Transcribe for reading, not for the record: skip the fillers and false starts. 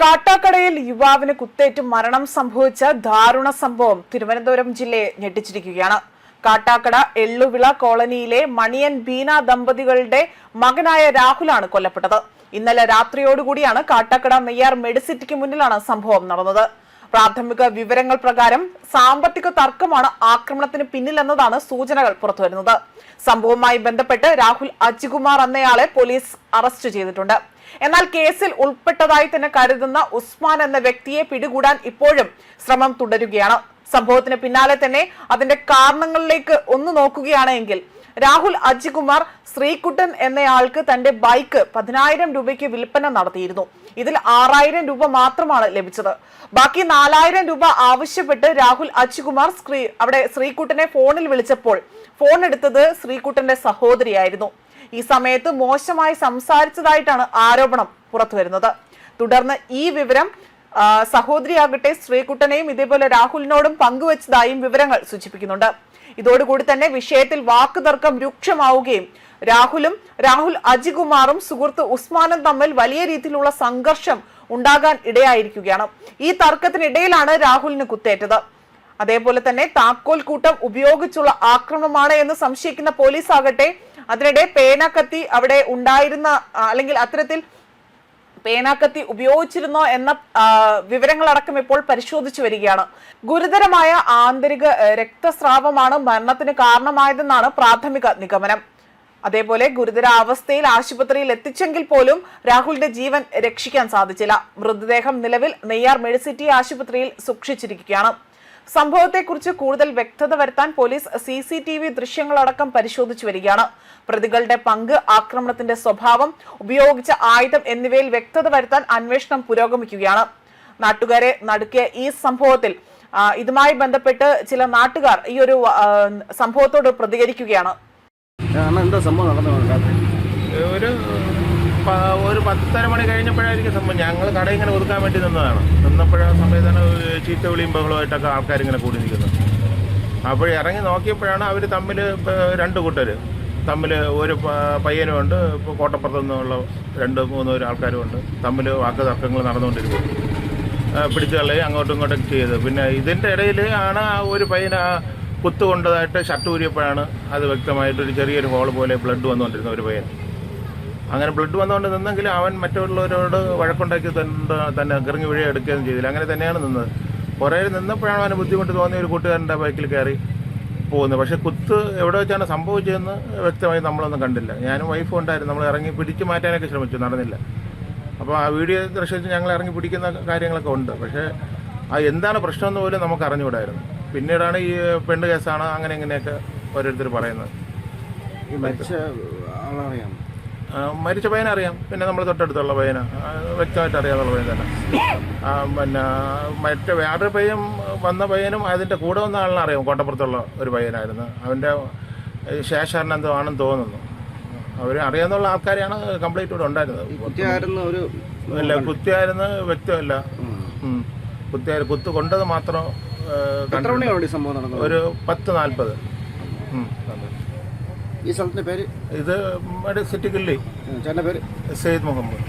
കാട്ടാക്കടയിൽ യുവാവിന് കുത്തേറ്റ് മരണം സംഭവിച്ച ദാരുണ സംഭവം തിരുവനന്തപുരം ജില്ലയെ ഞെട്ടിച്ചിരിക്കുകയാണ്. കാട്ടാക്കട എള്ളുവിള കോളനിയിലെ മണിയൻ ബീന ദമ്പതികളുടെ മകനായ രാഹുലാണ് കൊല്ലപ്പെട്ടത്. ഇന്നലെ രാത്രിയോടുകൂടിയാണ് കാട്ടാക്കട നെയ്യാർ മെഡിസിറ്റിക്ക് മുന്നിലാണ് സംഭവം നടന്നത്. പ്രാഥമിക വിവരങ്ങൾ പ്രകാരം സാമ്പത്തിക തർക്കമാണ് ആക്രമണത്തിന് പിന്നിലെന്നതാണ് സൂചനകൾ പുറത്തുവരുന്നത്. സംഭവവുമായി ബന്ധപ്പെട്ട് രാഹുൽ അജികുമാർ എന്നയാളെ പോലീസ് അറസ്റ്റ് ചെയ്തിട്ടുണ്ട്. എന്നാൽ കേസിൽ ഉൾപ്പെട്ടതായി തന്നെ കരുതുന്ന ഉസ്മാൻ എന്ന വ്യക്തിയെ പിടികൂടാൻ ഇപ്പോഴും ശ്രമം തുടരുകയാണ്. സംഭവത്തിന് പിന്നാലെ തന്നെ അതിന്റെ കാരണങ്ങളിലേക്ക് ഒന്ന് നോക്കുകയാണെങ്കിൽ രാഹുൽ അജികുമാർ ശ്രീകുട്ടൻ എന്നയാൾക്ക് തന്റെ ബൈക്ക് 10,000 രൂപയ്ക്ക് വിൽപ്പന നടത്തിയിരുന്നു. ഇതിൽ 6,000 രൂപ മാത്രമാണ് ലഭിച്ചത്. ബാക്കി 4,000 രൂപ ആവശ്യപ്പെട്ട് രാഹുൽ അജികുമാർ അവിടെ ശ്രീകുട്ടനെ ഫോണിൽ വിളിച്ചപ്പോൾ ഫോൺ എടുത്തത് ശ്രീകുട്ടന്റെ സഹോദരിയായിരുന്നു. ഈ സമയത്ത് മോശമായി സംസാരിച്ചതായിട്ടാണ് ആരോപണം പുറത്തുവരുന്നത്. തുടർന്ന് ഈ വിവരം സഹോദരിയാകട്ടെ ശ്രീകുട്ടനെയും ഇതേപോലെ രാഹുലിനോടും പങ്കുവച്ചതായും വിവരങ്ങൾ സൂചിപ്പിക്കുന്നുണ്ട്. ഇതോടുകൂടി തന്നെ വിഷയത്തിൽ വാക്കുതർക്കം രൂക്ഷമാവുകയും രാഹുൽ അജികുമാറും സുഹൃത്ത് ഉസ്മാനും തമ്മിൽ വലിയ രീതിയിലുള്ള സംഘർഷം ഉണ്ടാകാൻ ഇടയായിരിക്കുകയാണ്. ഈ തർക്കത്തിനിടയിലാണ് രാഹുലിന് കുത്തേറ്റത്. അതേപോലെ തന്നെ താക്കോൽ കൂട്ടം ഉപയോഗിച്ചുള്ള ആക്രമണമാണ് എന്ന് സംശയിക്കുന്ന പോലീസ് ആകട്ടെ അതിനിടെ പേനാക്കത്തി അവിടെ ഉണ്ടായിരുന്ന അല്ലെങ്കിൽ അത്തരത്തിൽ പേനാക്കത്തി ഉപയോഗിച്ചിരുന്നോ എന്ന വിവരങ്ങളടക്കം ഇപ്പോൾ പരിശോധിച്ചു വരികയാണ്. ഗുരുതരമായ ആന്തരിക രക്തസ്രാവമാണ് മരണത്തിന് കാരണമായതെന്നാണ് പ്രാഥമിക നിഗമനം. അതേപോലെ ഗുരുതരാവസ്ഥയിൽ ആശുപത്രിയിൽ എത്തിച്ചെങ്കിൽ പോലും രാഹുലിന്റെ ജീവൻ രക്ഷിക്കാൻ സാധിച്ചില്ല. മൃതദേഹം നിലവിൽ നെയ്യാർ മെഡിസിറ്റി ആശുപത്രിയിൽ സൂക്ഷിച്ചിരിക്കുകയാണ്. സംഭവത്തെക്കുറിച്ച് കൂടുതൽ വ്യക്തത വരുത്താൻ പോലീസ് CCTV ദൃശ്യങ്ങളടക്കം പരിശോധിച്ചു വരികയാണ്. പ്രതികളുടെ പങ്ക്, ആക്രമണത്തിന്റെ സ്വഭാവം, ഉപയോഗിച്ച ആയുധം എന്നിവയിൽ വ്യക്തത വരുത്താൻ അന്വേഷണം പുരോഗമിക്കുകയാണ്. നാട്ടുകാരെ നടുക്കിയ ഈ സംഭവത്തിൽ ഇതുമായി ബന്ധപ്പെട്ട് ചില നാട്ടുകാർ ഈ ഒരു സംഭവത്തോട് പ്രതികരിക്കുകയാണ്. ഒരു 10:30 മണി കഴിഞ്ഞപ്പോഴായിരിക്കും സംഭവം. ഞങ്ങൾ കട ഇങ്ങനെ ഒതുക്കാൻ വേണ്ടി നിന്നപ്പോഴാണ് സമയത്താണ് ചീത്ത വിളിയും ബഹളമായിട്ടൊക്കെ ആൾക്കാരിങ്ങനെ കൂടി നിൽക്കുന്നത്. അപ്പോൾ ഇറങ്ങി നോക്കിയപ്പോഴാണ് അവർ തമ്മിൽ 2 കൂട്ടർ തമ്മിൽ, ഒരു പയ്യനുമുണ്ട്, ഇപ്പോൾ കോട്ടപ്പുറത്തു നിന്നുള്ള 2-3 ആൾക്കാരുമുണ്ട്. തമ്മിൽ വാക്ക് തർക്കങ്ങൾ നടന്നുകൊണ്ടിരിക്കുന്നത്, പിടിച്ചു കളയുകയും അങ്ങോട്ടും ഇങ്ങോട്ടും ചെയ്തത്. പിന്നെ ഇതിൻ്റെ ഇടയിൽ ആണ് ആ ഒരു പയ്യന് കുത്തു കൊണ്ടതായിട്ട് ഷർട്ട് ഊരിയപ്പോഴാണ് അത് വ്യക്തമായിട്ടൊരു ചെറിയൊരു ഹോൾ പോലെ ബ്ലഡ് വന്നുകൊണ്ടിരുന്ന ഒരു പയ്യൻ. അങ്ങനെ ബ്ലഡ് വന്നുകൊണ്ട് നിന്നെങ്കിൽ അവൻ മറ്റുള്ളവരോട് വഴക്കുണ്ടാക്കി തന്നെ ഇറങ്ങി വീഴ എടുക്കുകയൊന്നും ചെയ്തില്ല. അങ്ങനെ തന്നെയാണ് നിന്നത്. കുറേ നിന്നപ്പോഴാണ് അവന് ബുദ്ധിമുട്ട് തോന്നിയ ഒരു കൂട്ടുകാരൻ്റെ ബൈക്കിൽ കയറി പോകുന്നത്. പക്ഷേ കുത്ത് എവിടെ വെച്ചാണ് സംഭവിച്ചതെന്ന് വ്യക്തമായി നമ്മളൊന്നും കണ്ടില്ല. ഞാനും വൈഫും ഉണ്ടായിരുന്നു. നമ്മൾ ഇറങ്ങി പിടിച്ചു മാറ്റാനൊക്കെ ശ്രമിച്ചു, നടന്നില്ല. അപ്പോൾ ആ വീഡിയോ ദൃശ്യത്തിൽ ഞങ്ങൾ ഇറങ്ങി പിടിക്കുന്ന കാര്യങ്ങളൊക്കെ ഉണ്ട്. പക്ഷേ എന്താണ് പ്രശ്നമെന്ന് പോലും നമുക്ക് അറിഞ്ഞുകൂടായിരുന്നു. പിന്നീടാണ് ഈ പെണ്ണ് കേസാണ് അങ്ങനെ ഇങ്ങനെയൊക്കെ ഓരോരുത്തർ പറയുന്നത്. ഈ മരിച്ച ആളറിയാം, മരിച്ച പയ്യനെ അറിയാം. പിന്നെ നമ്മൾ തൊട്ടടുത്തുള്ള പയ്യന വ്യക്തമായിട്ട് അറിയാവുന്ന പയ്യൻ തന്നെ. പിന്നെ മറ്റേ വേറൊരു പയ്യൻ വന്ന പയ്യനും അതിൻ്റെ കൂടെ വന്ന ആളിനെ അറിയാം. കോട്ടപ്പുറത്തുള്ള ഒരു പയ്യനായിരുന്നു. അവൻ്റെ ശേഷാറിന് എന്തോ ആണെന്ന് തോന്നുന്നു. അവർ അറിയാവുന്ന ആൾക്കാരെയാണ് കംപ്ലീറ്റ് ഇവിടെ ഉണ്ടായിരുന്നത്. അല്ല, കുത്തിയായിരുന്നു വ്യക്തമല്ല. കുത്ത് കൊണ്ടത് മാത്രം ഒരു 10:40. ഈ സ്ഥലത്തിന്റെ പേര് ഇത് സിറ്റി കിള്ളി. പേര് സെയ്ദ് മുഹമ്മദ്.